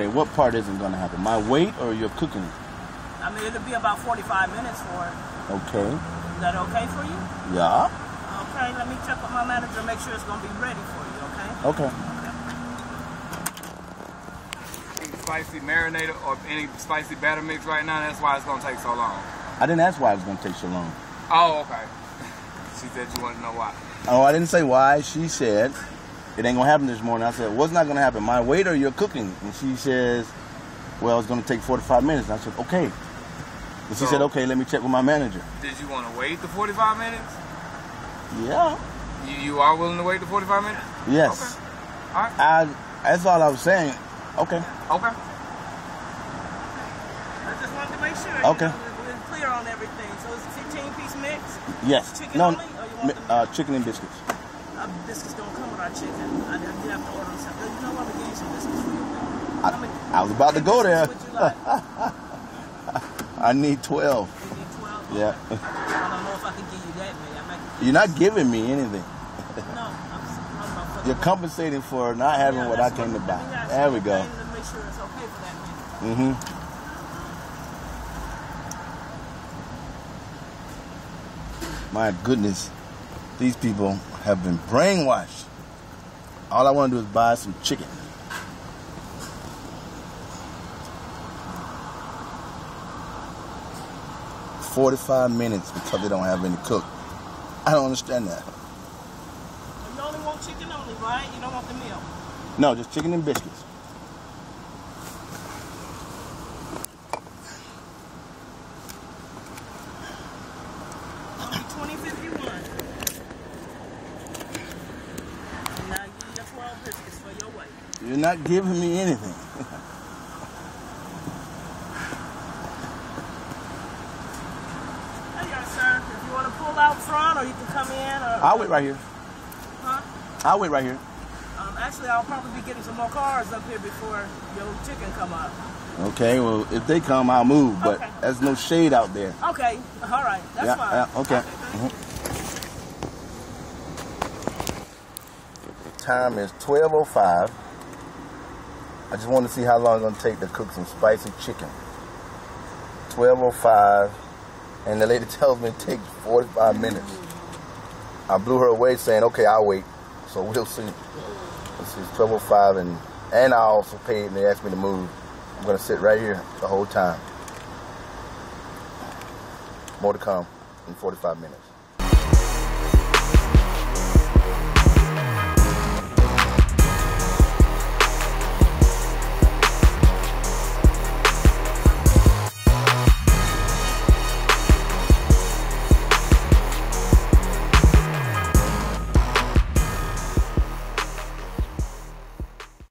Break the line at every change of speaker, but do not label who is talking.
Okay, what part isn't going to happen? My wait or your cooking?
I mean, it'll be about 45 minutes for it.
Okay.
Is that okay for you?
Yeah.
Okay, let me check with my manager, make sure it's going to be ready for you, okay?
Okay.
Any spicy marinator or any spicy batter mix right now, that's why it's going to take so long.
I didn't ask why it was going to take so long.
Oh, okay. She said you wanted to know why.
Oh, I didn't say why. She said it ain't going to happen this morning. I said, what's not going to happen? My wait or your cooking? And she says, well, it's going to take 45 minutes. And I said, okay. And she said, okay, let me check with my manager.
Did you want to wait the 45 minutes?
Yeah.
You are willing to wait the 45 minutes?
Yes.
Okay. All right.
That's all I was saying. Okay.
Okay.
I just wanted to make sure
Okay.
we're clear on everything. So it's a 15-piece mix?
Yes.
Chicken
No,
only, or you want
chicken and biscuits.
Biscuits don't come with our chicken. I did have to order some. You know what? We gave some biscuits for you.
I was about to go there.
Would you like?
I need 12.
You need 12?
Yeah.
I don't know if I can give you that many.
You're not giving me anything.
No, I'm
You're compensating for not having what I came to buy. There we go.
To make sure it's okay for that
Mm-hmm.
many.
My goodness, these people have been brainwashed. All I want to do is buy some chicken. $45 minutes because they don't have any cook. I don't understand that.
You only want chicken only, right? You don't want the meal?
No, just chicken and biscuits.
$20.51. Now you get 12 biscuits for your weight.
You're not giving me anything.
There you are, sir. If you want to pull out front, or you can come in. Or,
I'll wait right here.
Huh?
I'll wait right here.
Actually, I'll probably be getting some more cars up here before your chicken come up.
Okay, well, if they come, I'll move, but
Okay.
there's no shade out there.
Okay, all right. That's fine.
Yeah, okay. Time is 12:05. I just want to see how long it's going to take to cook some spicy chicken. 12:05, and the lady tells me it takes 45 minutes. I blew her away saying, okay, I'll wait. So we'll see. Let's see, it's 12:05, and I also paid, and they asked me to move. I'm going to sit right here the whole time. More to come in 45 minutes.